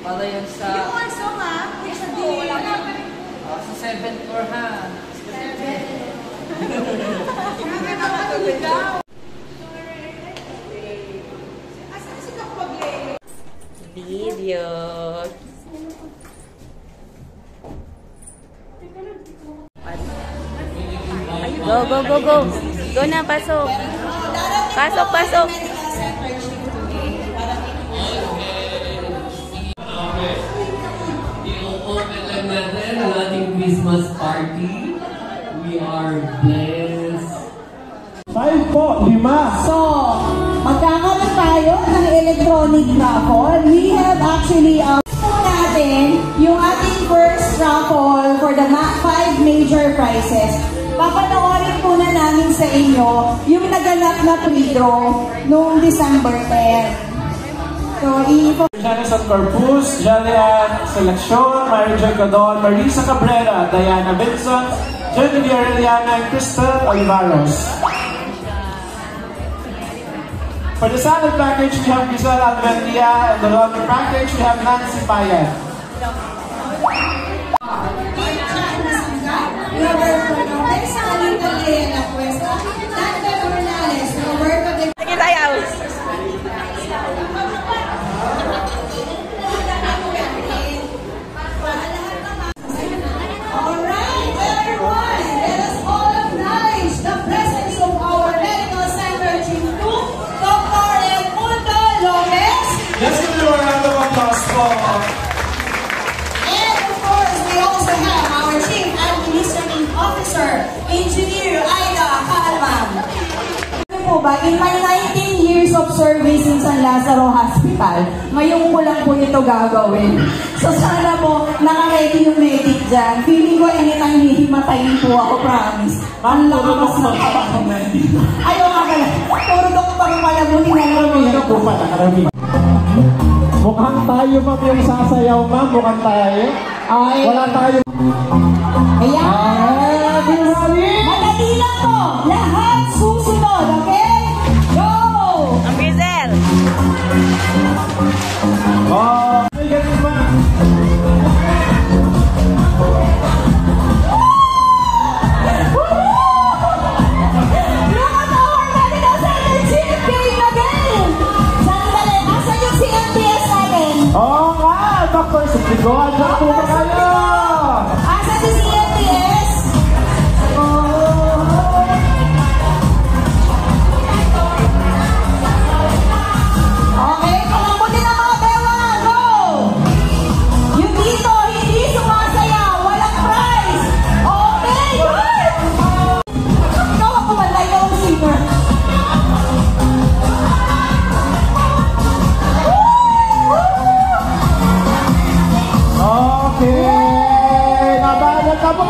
Para yan sa... Yung also nga, sa 7th floor ha. Video. Go, go, go, go. Go na, pasok. Pasok, pasok. I-open lang natin ang ating Christmas party. We are blessed. 5 po, 5. So, magkakaroon tayo ng electronic raffle. We have actually natin yung ating first raffle for the 5 major prizes. Papanoorin po na namin sa inyo yung naganap na pre-draw noong December 10. So, Janice at Corpus, Jalian Selección, Mary Joy Cadon, Marisa Cabrera, Diana Vincent, Genevieve Arellana, and Crystal Olivaros. For the salad package, we have Giselle Alvendia, and the laundry package, we have Nancy Payan. Sige tayo. Let's give you a round of applause for... And of course, we also have our Chief Administrative Officer, Engineer Aida Calman. Ano po ba, in my 19 years of service in San Lazaro Hospital, ngayon ko lang po ito gagawin. So sana po, naka-ready yung medic dyan. Feeling ko anytime hihimatayin po ako, promise. Ang lakas ng kapakong nandito. Ayaw nga pala, puro doktor pala po nilalawin ko pala. Mukhang tayo, ma'am, yung sasayaw, ma'am. Mukhang tayo. Okay. Wala tayo. Ayan! Madali lang po! Lahat susunod, okay? Go! Ang Grizel. Oh, may ganun ba? Oo nga! Dr. Supligon! Diyan po ba kayo? Asa si CMTS? Okay, pamamuti na mga bewa! Go! Yung dito, hindi sumasaya! Walang prize! Okay, good! Ikaw ang kumanda, ikaw ang singer. Okay! Nabanat ka po!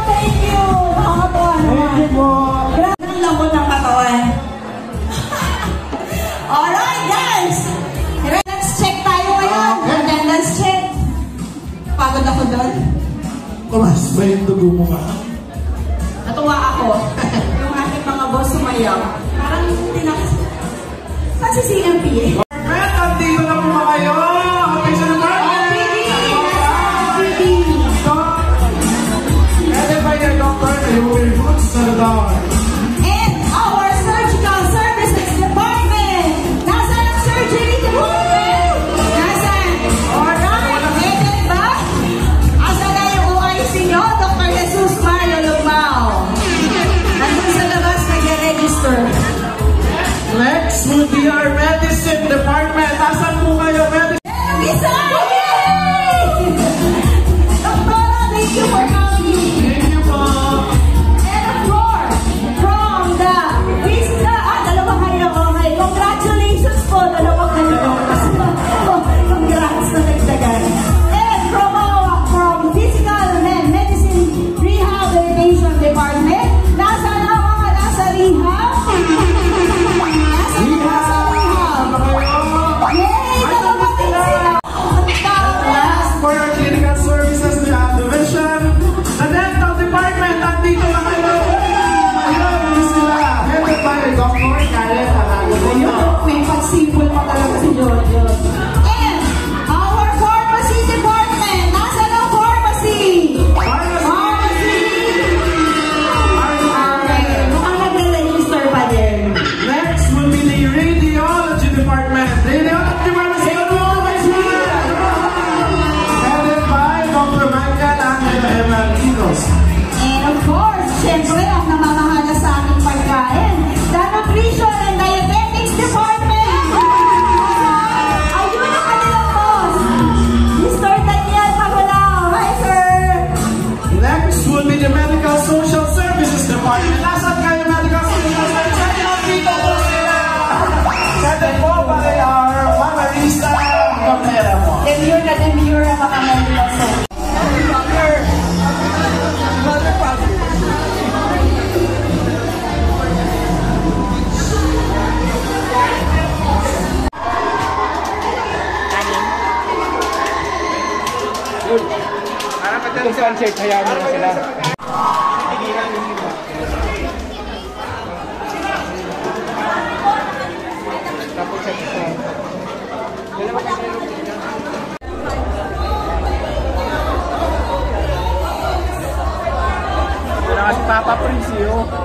Thank you! Nakakatawa naman. Thank you po! Grabe ang lambot ng katawan. Alright, guys! Let's check tayo ngayon. Attendance check. Pagod ako doon. Tumas ba yung dugo mo ba? Natuwa ako. Yung ating mga boss sumayaw. Parang tinakas. Kasi CMPA. Perfect! Andito na po ba kayo? Okay sa naman! Edify your doctor na you will put sa door. And our surgical services department. Nasaan ang surgery department? Nasaan? Alright. Eden ba? Asa na yung OIC nyo? Dr. Jesus Mario Lumao. Nandun sa labas nag-register. Next will be our medicine department. Nasaan kayo medical students? Nandiyan lang dito po sila! Siyempre po, pare our Mama Risa Cabrera po. Demure na demure ang mga Manila sa. Para pagdating sa concert, hayaan mo na sila. Tapos sa isa. Dalawa ka tayo. Wala kasi Papa Prince yun.